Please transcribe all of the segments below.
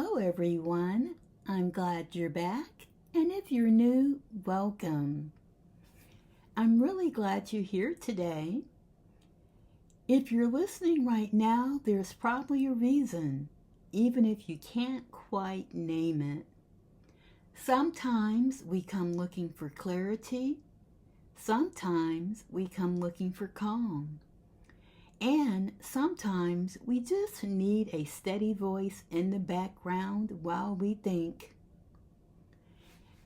Hello, everyone. I'm glad you're back. And if you're new, welcome. I'm really glad you're here today. If you're listening right now, there's probably a reason, even if you can't quite name it. Sometimes we come looking for clarity. Sometimes we come looking for calm. And sometimes we just need a steady voice in the background while we think.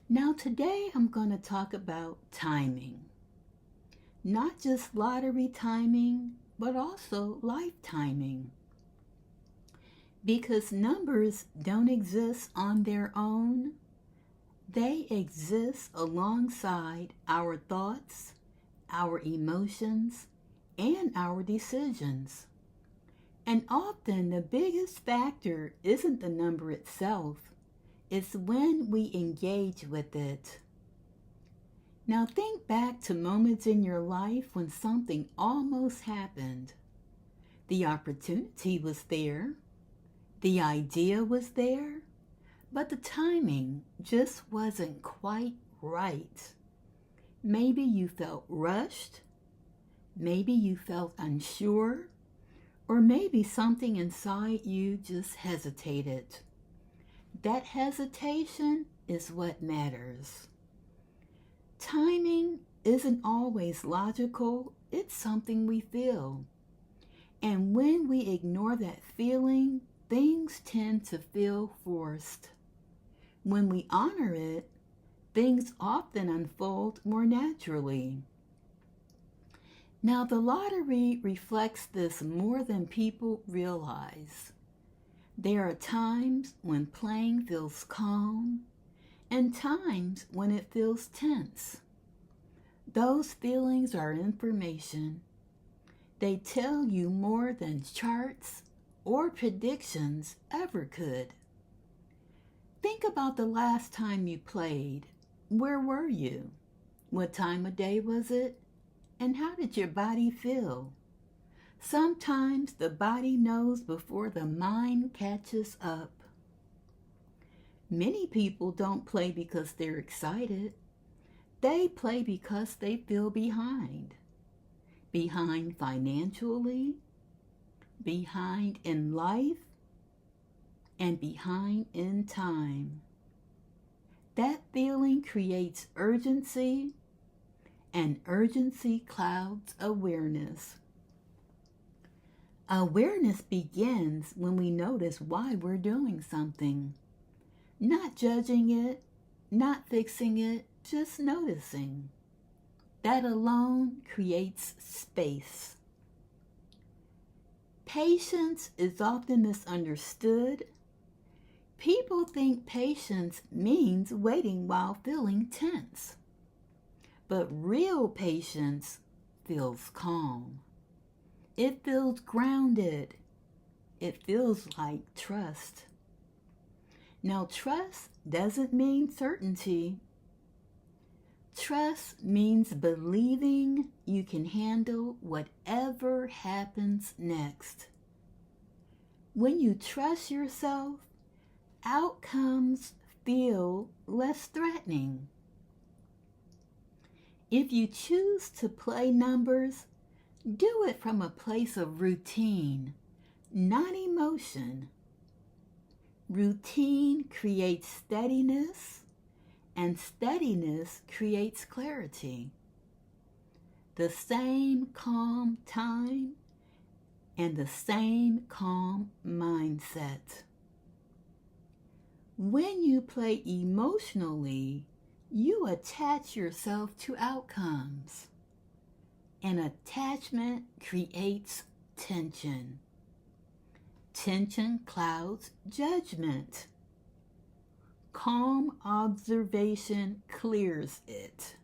Now today I'm going to talk about timing. Not just lottery timing, but also life timing. Because numbers don't exist on their own. They exist alongside our thoughts, our emotions, and our decisions. And often the biggest factor isn't the number itself, it's when we engage with it. Now think back to moments in your life when something almost happened. The opportunity was there, the idea was there, but the timing just wasn't quite right. Maybe you felt rushed. Maybe you felt unsure, or maybe something inside you just hesitated. That hesitation is what matters. Timing isn't always logical, it's something we feel. And when we ignore that feeling, things tend to feel forced. When we honor it, things often unfold more naturally. Now, the lottery reflects this more than people realize. There are times when playing feels calm and times when it feels tense. Those feelings are information. They tell you more than charts or predictions ever could. Think about the last time you played. Where were you? What time of day was it? And how did your body feel? Sometimes the body knows before the mind catches up. Many people don't play because they're excited. They play because they feel behind. Behind financially, behind in life, and behind in time. That feeling creates urgency, and urgency clouds awareness. Awareness begins when we notice why we're doing something. Not judging it, not fixing it, just noticing. That alone creates space. Patience is often misunderstood. People think patience means waiting while feeling tense. But real patience feels calm. It feels grounded. It feels like trust. Now, trust doesn't mean certainty. Trust means believing you can handle whatever happens next. When you trust yourself, outcomes feel less threatening. If you choose to play numbers, do it from a place of routine, not emotion. Routine creates steadiness, and steadiness creates clarity. The same calm time and the same calm mindset. When you play emotionally, you attach yourself to outcomes. And attachment creates tension. Tension clouds judgment. Calm observation clears it.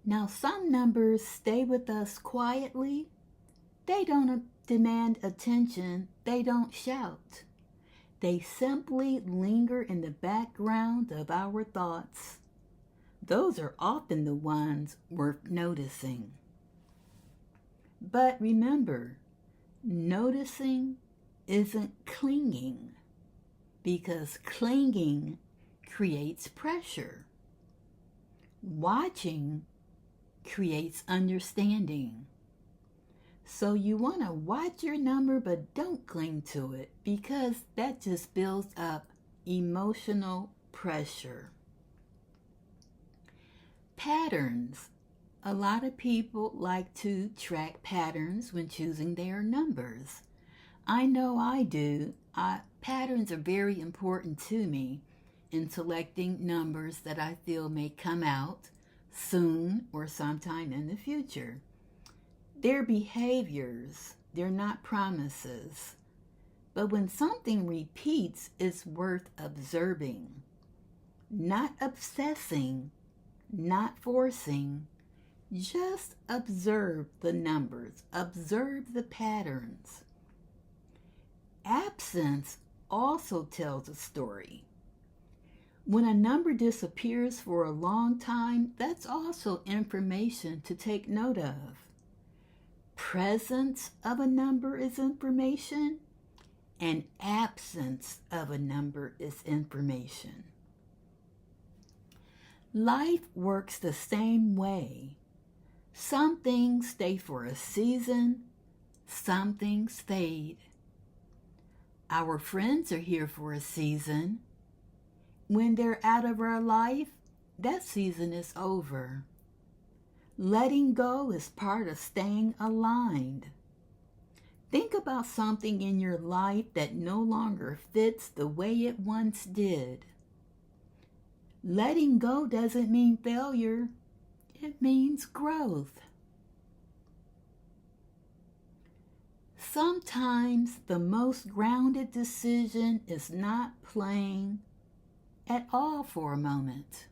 Now, some numbers stay with us quietly. They don't demand attention. They don't shout. They simply linger in the background of our thoughts. Those are often the ones worth noticing. But remember, noticing isn't clinging, because clinging creates pressure. Watching creates understanding. So you want to watch your number, but don't cling to it, because that just builds up emotional pressure. Patterns. A lot of people like to track patterns when choosing their numbers. I know I do. Patterns are very important to me in selecting numbers that I feel may come out soon or sometime in the future. They're behaviors, they're not promises. But when something repeats, it's worth observing. Not obsessing, not forcing. Just observe the numbers, observe the patterns. Absence also tells a story. When a number disappears for a long time, that's also information to take note of. Presence of a number is information, and absence of a number is information. Life works the same way. Some things stay for a season, some things fade. Our friends are here for a season. When they're out of our life, that season is over. Letting go is part of staying aligned. Think about something in your life that no longer fits the way it once did. Letting go doesn't mean failure. It means growth. Sometimes the most grounded decision is not playing at all for a moment.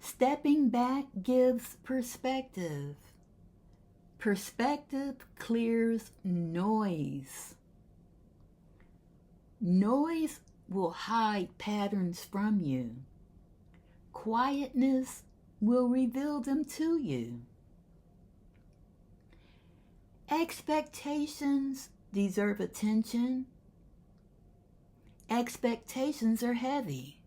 Stepping back gives perspective. Perspective clears noise. Noise will hide patterns from you. Quietness will reveal them to you. Expectations deserve attention. Expectations are heavy.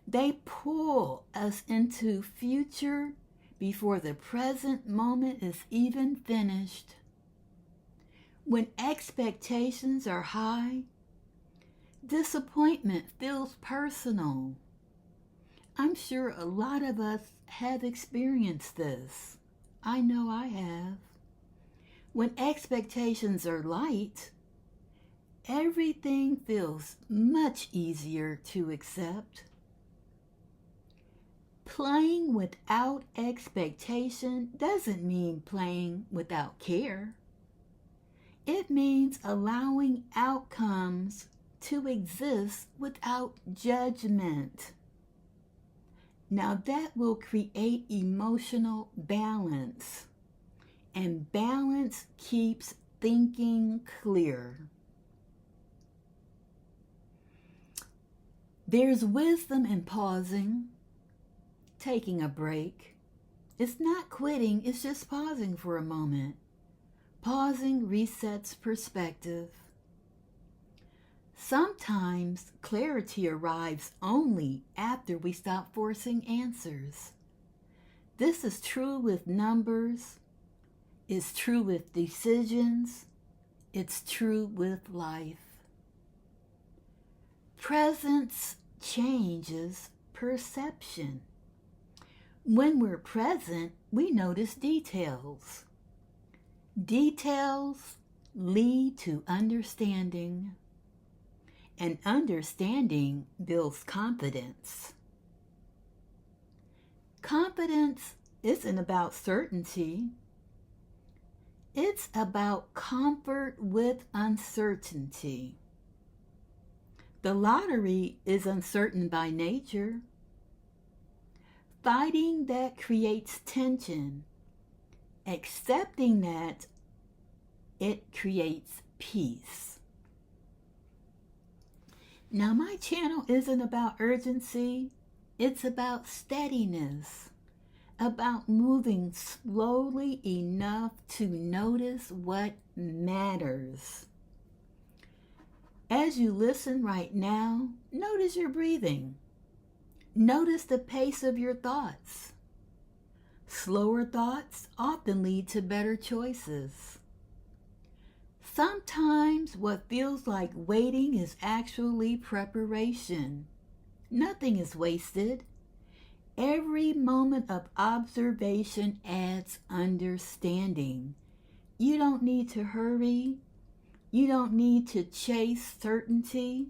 They pull us into future before the present moment is even finished. When expectations are high, disappointment feels personal. I'm sure a lot of us have experienced this. I know I have. When expectations are light, everything feels much easier to accept. Playing without expectation doesn't mean playing without care. It means allowing outcomes to exist without judgment. Now that will create emotional balance, and balance keeps thinking clear. There's wisdom in pausing, taking a break. It's not quitting, it's just pausing for a moment. Pausing resets perspective. Sometimes clarity arrives only after we stop forcing answers. This is true with numbers, it's true with decisions, it's true with life. Presence changes perception. When we're present, we notice details. Details lead to understanding, and understanding builds confidence. Confidence isn't about certainty. It's about comfort with uncertainty. The lottery is uncertain by nature. Fighting that creates tension. Accepting that, it creates peace. Now, my channel isn't about urgency. It's about steadiness, about moving slowly enough to notice what matters. As you listen right now, notice your breathing. Notice the pace of your thoughts. Slower thoughts often lead to better choices. Sometimes what feels like waiting is actually preparation. Nothing is wasted. Every moment of observation adds understanding. You don't need to hurry. You don't need to chase certainty.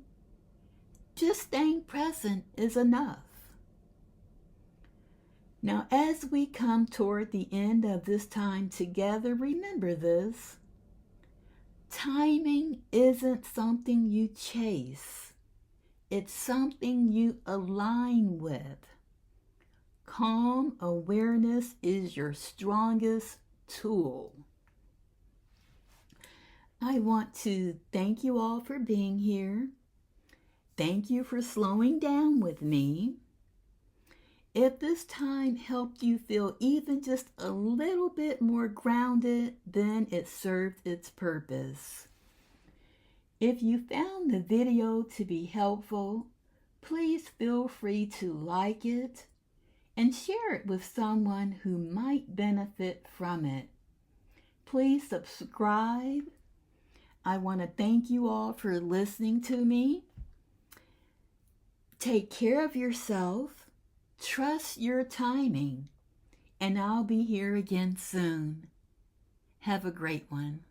Just staying present is enough. Now, as we come toward the end of this time together, remember this. Timing isn't something you chase. It's something you align with. Calm awareness is your strongest tool. I want to thank you all for being here. Thank you for slowing down with me. If this time helped you feel even just a little bit more grounded, then it served its purpose. If you found the video to be helpful, please feel free to like it and share it with someone who might benefit from it. Please subscribe. I want to thank you all for listening to me. Take care of yourself. Trust your timing. And I'll be here again soon. Have a great one.